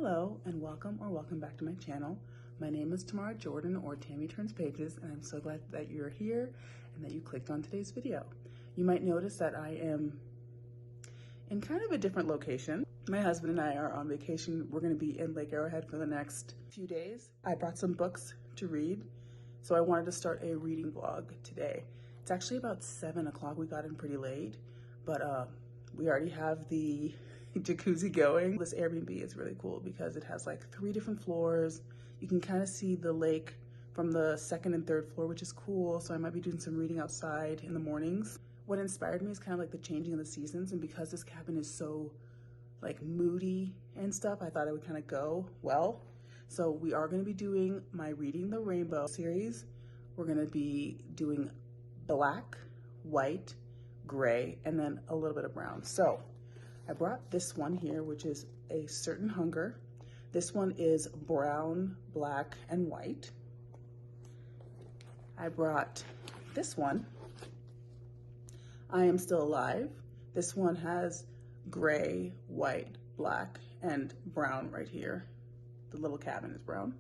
Hello and welcome back to my channel. My name is Tamara Jordan, or Tammy Turns Pages, and I'm so glad that you're here and that you clicked on today's video. You might notice that I am in kind of a different location. My husband and I are on vacation. We're going to be in Lake Arrowhead for the next few days. I brought some books to read, so I wanted to start a reading vlog today. It's actually about 7 o'clock. We got in pretty late, but we already have the jacuzzi going. This Airbnb is really cool because it has like 3 different floors. You can kind of see the lake from the 2nd and 3rd floor, which is cool. So I might be doing some reading outside in the mornings. What inspired me is kind of like the changing of the seasons, and because this cabin is so like moody and stuff, I thought it would kind of go well. So we are going to be doing my Reading the Rainbow series. We're going to be doing black, white, gray, and then a little bit of brown. So I brought this one here, which is A Certain Hunger. This one is brown, black, and white. I brought this one, I Am Still Alive. This one has gray, white, black, and brown right here. The little cabin is brown.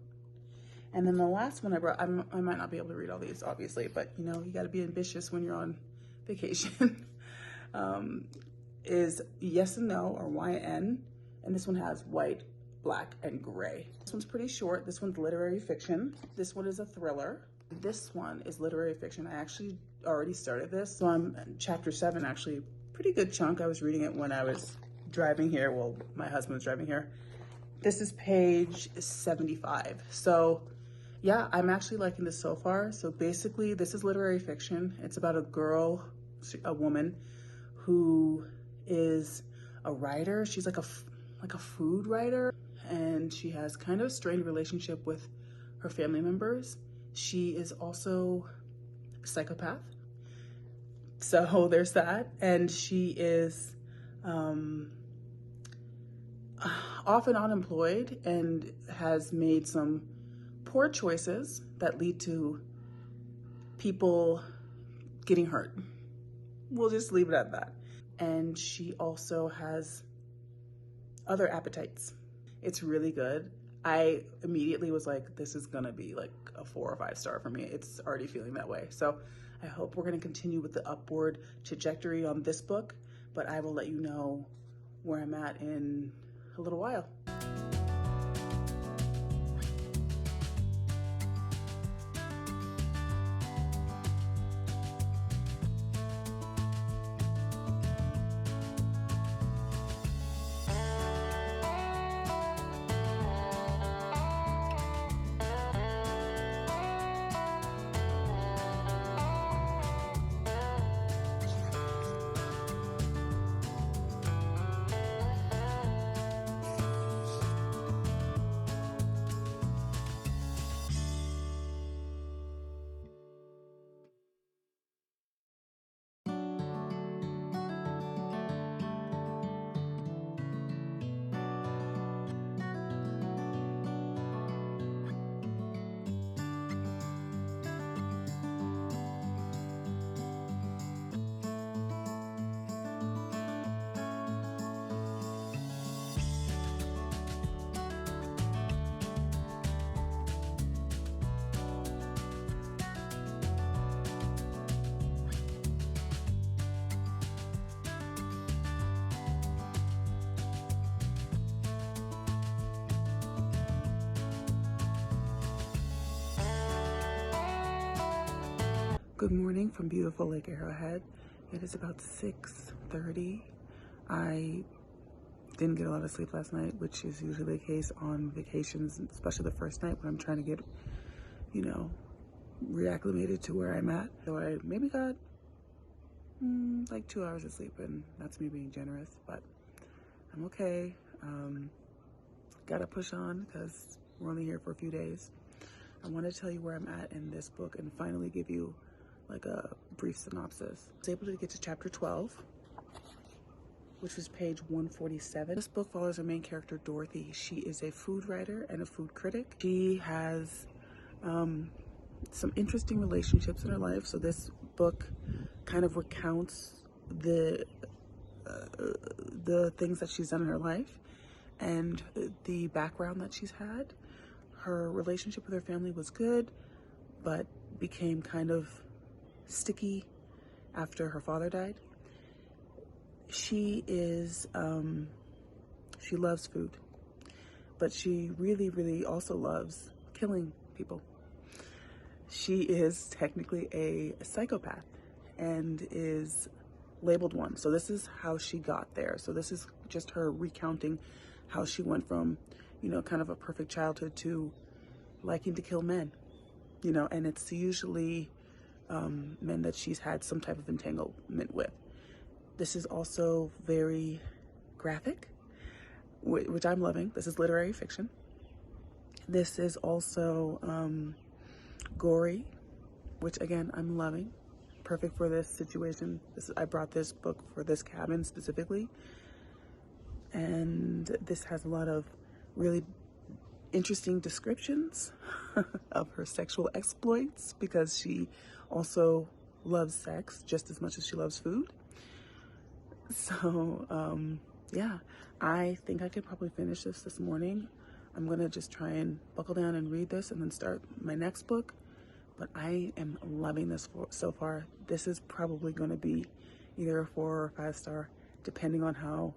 And then the last one I brought, I might not be able to read all these, obviously, but you know, you gotta be ambitious when you're on vacation. Is Yes and No, or YN, and this one has white, black, and gray. This one's pretty short. This one's literary fiction. This one is a thriller. This one is literary fiction. I actually already started this, so I'm in chapter 7, actually. Pretty good chunk. I was reading it when I was driving here. Well, my husband's driving here. This is page 75. So yeah, I'm actually liking this so far. So basically, this is literary fiction. It's about a girl, a woman, who is a writer. She's like a food writer, and she has kind of a strained relationship with her family members. She is also a psychopath. So there's that. And she is often unemployed and has made some poor choices that lead to people getting hurt. We'll just leave it at that. And she also has other appetites. It's really good. I immediately was like, this is gonna be like a 4 or 5 star for me. It's already feeling that way. So I hope we're gonna continue with the upward trajectory on this book, but I will let you know where I'm at in a little while. Good morning from beautiful Lake Arrowhead. It is about 6:30. I didn't get a lot of sleep last night, which is usually the case on vacations, especially the first night when I'm trying to get, you know, reacclimated to where I'm at. So I maybe got like 2 hours of sleep, and that's me being generous, but I'm okay. Gotta push on because we're only here for a few days. I want to tell you where I'm at in this book and finally give you like a brief synopsis. I was able to get to chapter 12, which was page 147. This book follows our main character, Dorothy. She is a food writer and a food critic. She has some interesting relationships in her life. So this book kind of recounts the things that she's done in her life. and the background that she's had. Her relationship with her family was good, but became kind of sticky after her father died. She loves food, but she really, really also loves killing people. She is technically a psychopath and is labeled one. So this is how she got there. So this is just her recounting how she went from, kind of a perfect childhood to liking to kill men, and it's usually men that she's had some type of entanglement with. This is also very graphic, which I'm loving. This is literary fiction. This is also gory, which again, I'm loving. Perfect for this situation. I brought this book for this cabin specifically. And this has a lot of really interesting descriptions of her sexual exploits, because she also loves sex just as much as she loves food. So, yeah, I think I could probably finish this morning. I'm going to just try and buckle down and read this and then start my next book. But I am loving this so far. This is probably going to be either a 4 or 5 star, depending on how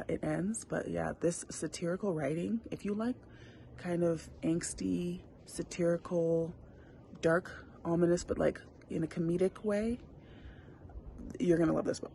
it ends. But yeah, this satirical writing, if you like kind of angsty, satirical, dark, ominous, but like in a comedic way, you're going to love this book.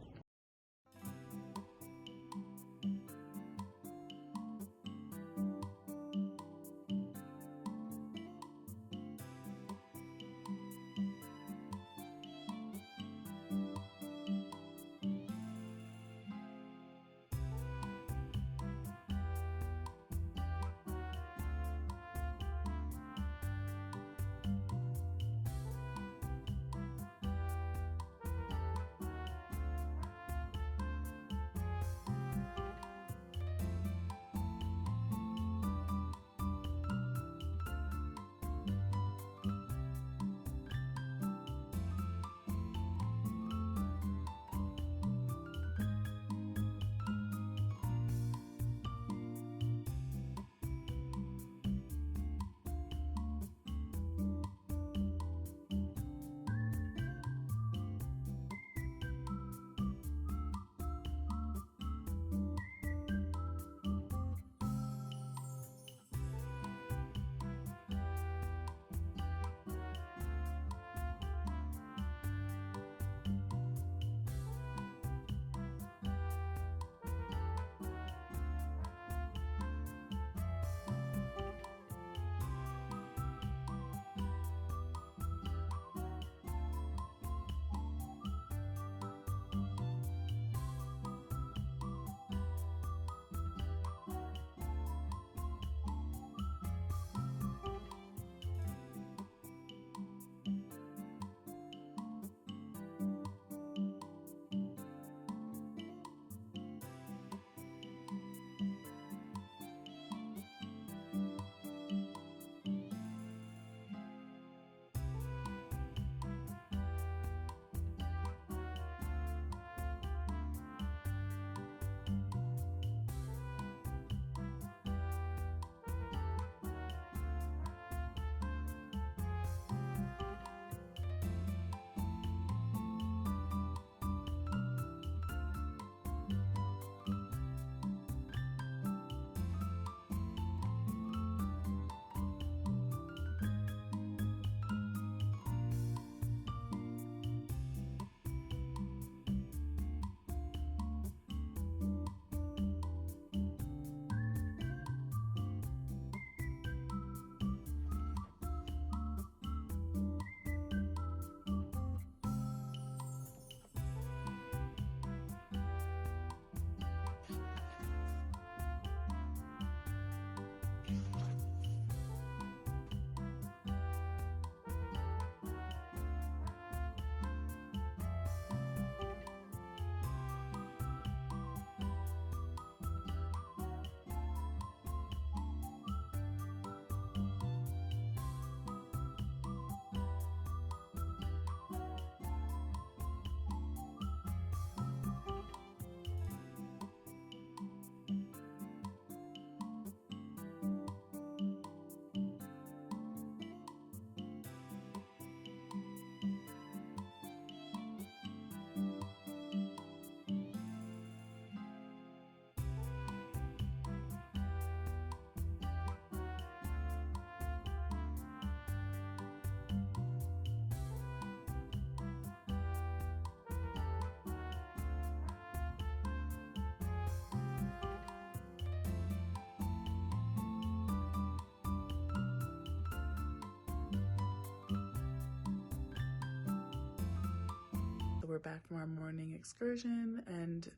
we're back from our morning excursion, and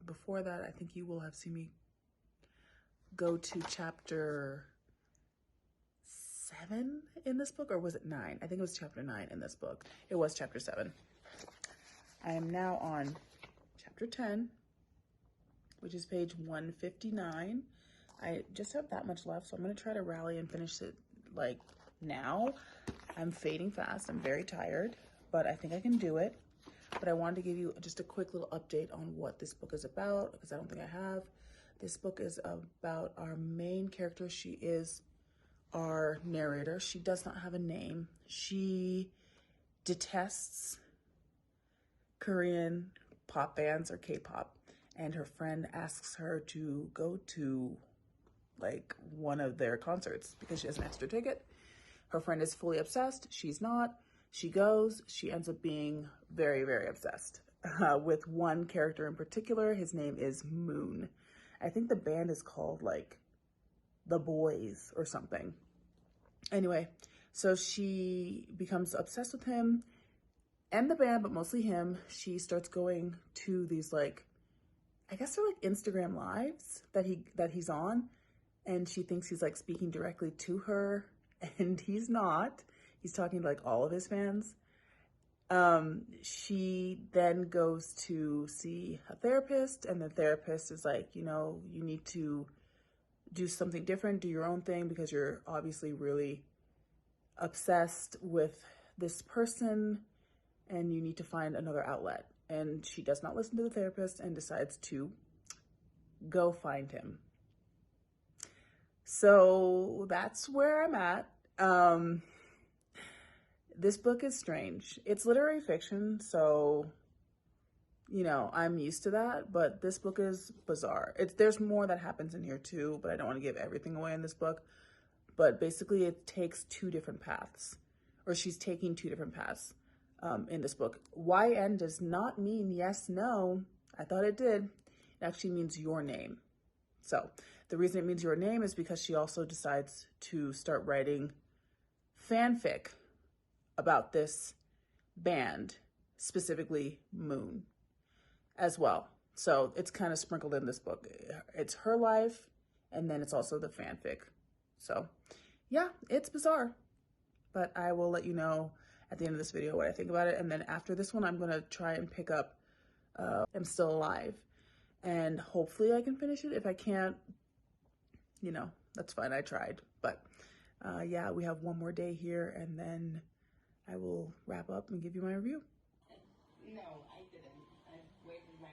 before that, I think you will have seen me go to chapter 7 in this book, or was it 9? I think it was chapter 9 in this book. It was chapter 7. I am now on chapter 10, which is page 159. I just have that much left, so I'm going to try to rally and finish it like now. I'm fading fast. I'm very tired, but I think I can do it. But I wanted to give you just a quick little update on what this book is about, because I don't think I have. This book is about our main character. She is our narrator. She does not have a name. She detests Korean pop bands or K-pop, and her friend asks her to go to like one of their concerts because she has an extra ticket. Her friend is fully obsessed. She's not. She goes. She ends up being very, very obsessed with one character in particular. His name is Moon. I think the band is called like The Boys or something. Anyway, so she becomes obsessed with him and the band, but mostly him. She starts going to these like, I guess they're like Instagram lives that he's on, and she thinks he's like speaking directly to her, and he's not. He's talking to like all of his fans. She then goes to see a therapist, and the therapist is like, you know, you need to do something different, do your own thing, because you're obviously really obsessed with this person and you need to find another outlet. And she does not listen to the therapist and decides to go find him. So that's where I'm at. This book is strange. It's literary fiction, so, you know, I'm used to that, but this book is bizarre. There's more that happens in here too, but I don't want to give everything away in this book. But basically it takes two different paths, or she's taking two different paths in this book. YN does not mean yes, no. I thought it did. It actually means your name. So the reason it means your name is because she also decides to start writing fanfic about this band, specifically Moon, as well. So it's kind of sprinkled in this book. It's her life, and then it's also the fanfic. So yeah, it's bizarre, but I will let you know at the end of this video what I think about it. And then after this one, I'm going to try and pick up I'm Still Alive, and hopefully I can finish it. If I can't, you know, that's fine. I tried, but yeah, we have one more day here, and then I will wrap up and give you my review. No, I didn't. I waited in my room.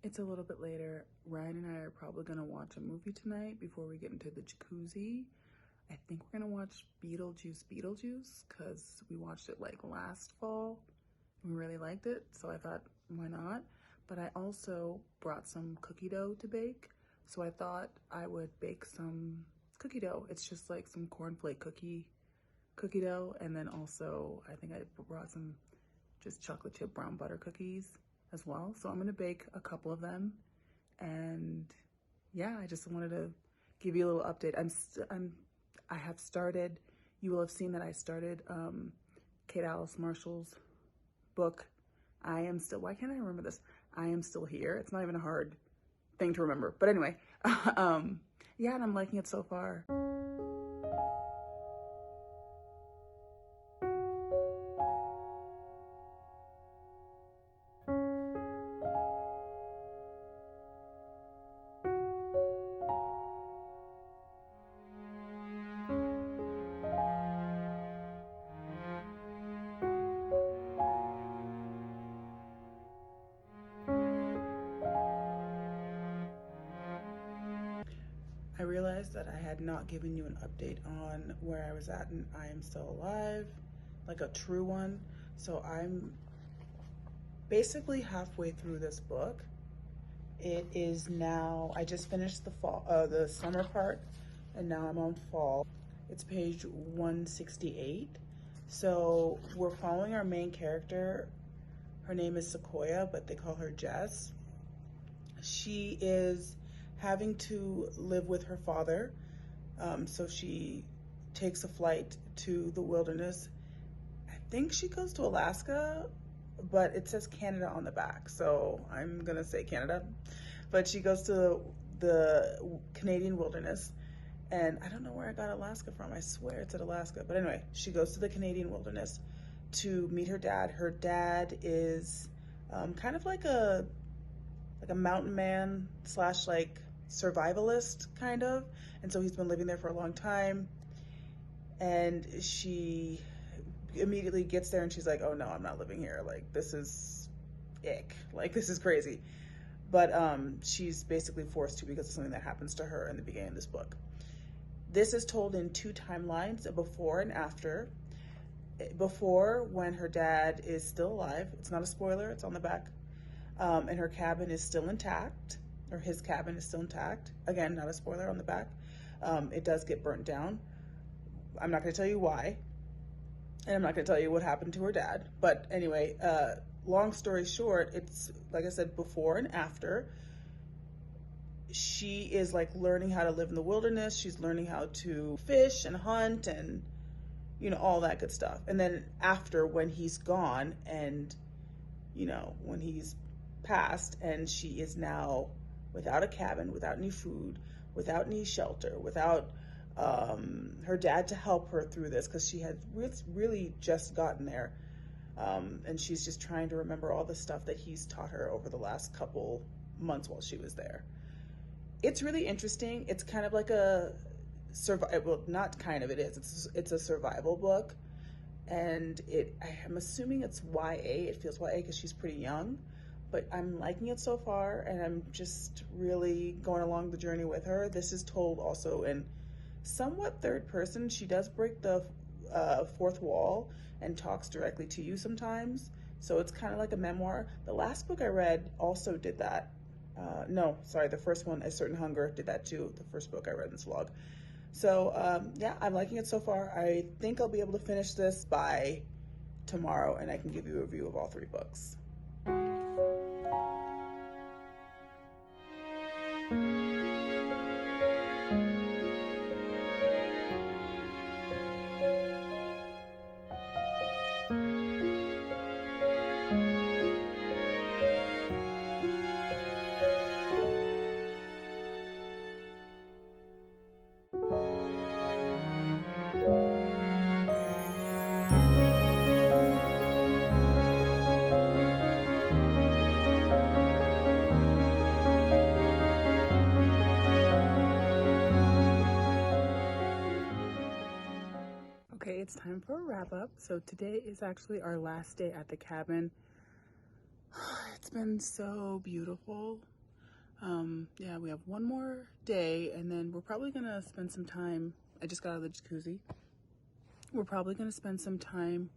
It's a little bit later. Ryan and I are probably going to watch a movie tonight before we get into the jacuzzi. I think we're going to watch Beetlejuice because we watched it like last fall and we really liked it. So I thought, why not? but I also brought some cookie dough to bake. So I thought I would bake some cookie dough. It's just like some cornflake cookie dough. And then also I think I brought some just chocolate chip brown butter cookies as well. So I'm gonna bake a couple of them. And yeah, I just wanted to give you a little update. I have started, you will have seen that I started Kate Alice Marshall's book, I Am Still, why can't I remember this? I Am Still Here. It's not even a hard thing to remember. But anyway, yeah, and I'm liking it so far. I realized that I had not given you an update on where I was at and I Am Still Alive, like a true one. So I'm basically halfway through this book. It is now, I just finished the summer part, and now I'm on fall. It's page 168. So we're following our main character. Her name is Sequoia, but they call her Jess. She is having to live with her father. So she takes a flight to the wilderness. I think she goes to Alaska, but it says Canada on the back, so I'm gonna say Canada. But she goes to the Canadian wilderness, and I don't know where I got Alaska from. I swear it's at Alaska. But anyway, she goes to the Canadian wilderness to meet her dad. Her dad is kind of like a mountain man slash like survivalist kind of, and so he's been living there for a long time. And she immediately gets there and she's like, oh no, I'm not living here, like this is ick, like this is crazy. But she's basically forced to because of something that happens to her in the beginning of this book. This is told in two timelines, a before and after. Before, when her dad is still alive, it's not a spoiler, it's on the back, and her cabin is still intact, or his cabin is still intact. Again, not a spoiler, on the back. It does get burnt down. I'm not going to tell you why, and I'm not going to tell you what happened to her dad. But anyway, long story short, it's, like I said, before and after. She is like learning how to live in the wilderness. She's learning how to fish and hunt and, you know, all that good stuff. And then after, when he's gone and, you know, when he's passed, and she is now without a cabin, without any food, without any shelter, without her dad to help her through this, because she had really just gotten there. And she's just trying to remember all the stuff that he's taught her over the last couple months while she was there. It's really interesting. It's kind of like a well, not kind of, it is. It's a survival book, and I'm assuming it's YA. It feels YA because she's pretty young, but I'm liking it so far, and I'm just really going along the journey with her. This is told also in somewhat third person. She does break the fourth wall and talks directly to you sometimes, so it's kind of like a memoir. The last book I read also did that. No, sorry, the first one, A Certain Hunger, did that too, the first book I read in this vlog. So yeah, I'm liking it so far. I think I'll be able to finish this by tomorrow, and I can give you a review of all three books. Okay, it's time for a wrap up. So today is actually our last day at the cabin. It's been so beautiful. Yeah, we have one more day, and then we're probably gonna spend some time. I just got out of the jacuzzi. We're probably gonna spend some time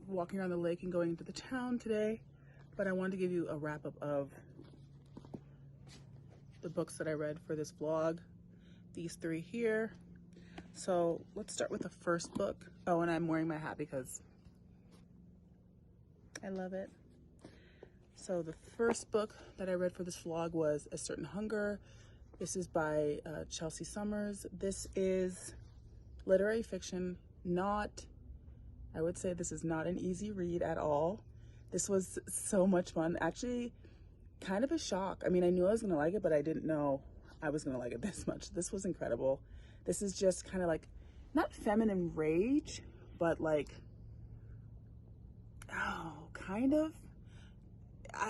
walking around the lake and going into the town today. but I wanted to give you a wrap up of the books that I read for this vlog. These 3 here. So let's start with the first book. Oh, and I'm wearing my hat because I love it. So the first book that I read for this vlog was A Certain Hunger. This is by Chelsea Summers. This is literary fiction. I would say this is not an easy read at all. This was so much fun. Actually, kind of a shock. I mean, I knew I was gonna like it, but I didn't know I was gonna like it this much. This was incredible. This is just kind of like, not feminine rage, but like, oh, kind of.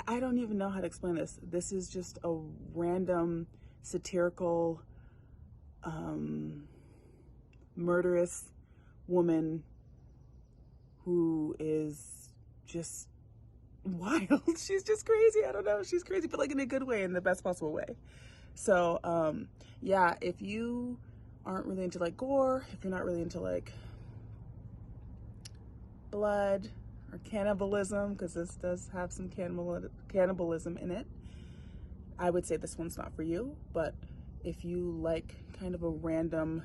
I don't even know how to explain this. This is just a random, satirical, murderous woman who is just wild. She's just crazy. I don't know. She's crazy, but like in a good way, in the best possible way. So, yeah, if you aren't really into like gore, if you're not really into like blood or cannibalism, because this does have some cannibalism in it, I would say this one's not for you. But if you like kind of a random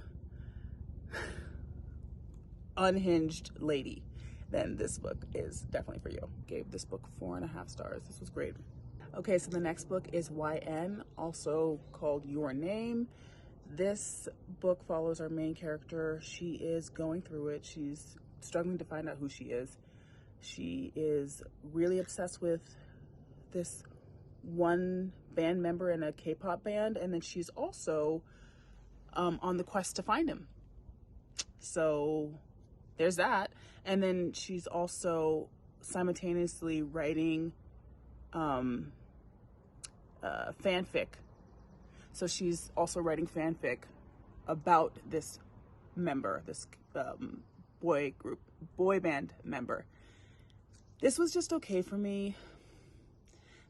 unhinged lady, then this book is definitely for you. Gave this book 4.5 stars. This was great. Okay, so the next book is YN, also called Your Name. This book follows our main character. She is going through it. She's struggling to find out who she is. She is really obsessed with this one band member in a K-pop band, and then she's also on the quest to find him. So there's that. And then she's also simultaneously writing fanfic. So she's also writing fanfic about this member, this boy band member. This was just okay for me.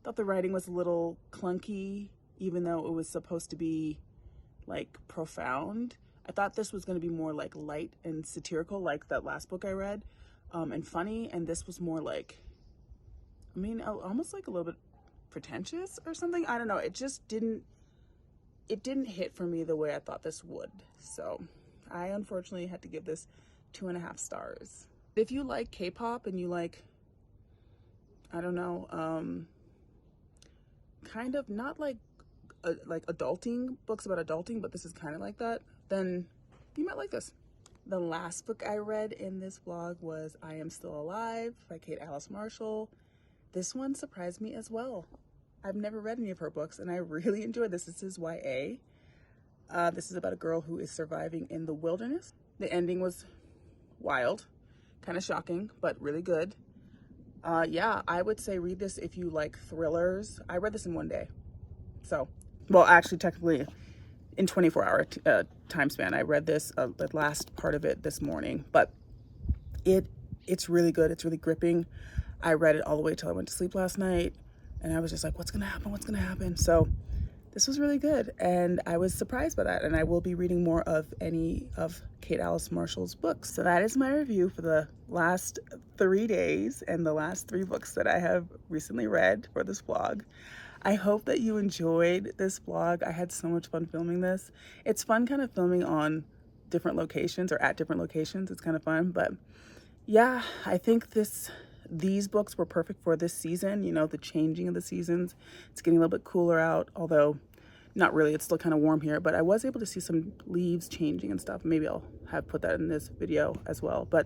Thought the writing was a little clunky, even though it was supposed to be like profound. I thought this was going to be more like light and satirical, like that last book I read, and funny. And this was more like, I mean, almost like a little bit pretentious or something. I don't know. It just didn't hit for me the way I thought this would. So I unfortunately had to give this 2.5 stars. If you like K-pop and you like, I don't know, kind of not like adulting, books about adulting, but this is kind of like that, then you might like this. The last book I read in this vlog was I Am Still Alive by Kate Alice Marshall. This one surprised me as well. I've never read any of her books, and I really enjoyed this. This is YA. This is about a girl who is surviving in the wilderness. The ending was wild, kind of shocking, but really good. Yeah, I would say read this if you like thrillers. I read this in 1 day. So, well, actually, technically, in 24-hour time span. I read this, the last part of it this morning, but it's really good. It's really gripping. I read it all the way till I went to sleep last night, and I was just like, what's gonna happen? What's gonna happen? So this was really good, and I was surprised by that, and I will be reading more of any of Kate Alice Marshall's books. So that is my review for the last 3 days and the last 3 books that I have recently read for this vlog. I hope that you enjoyed this vlog. I had so much fun filming this. It's fun kind of filming on different locations or at different locations. It's kind of fun, but yeah, I think these books were perfect for this season, you know, the changing of the seasons. It's getting a little bit cooler out, although not really, it's still kind of warm here, but I was able to see some leaves changing and stuff. Maybe I'll have put that in this video as well. But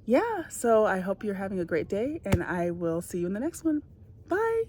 yeah, so I hope you're having a great day, and I will see you in the next one. Bye.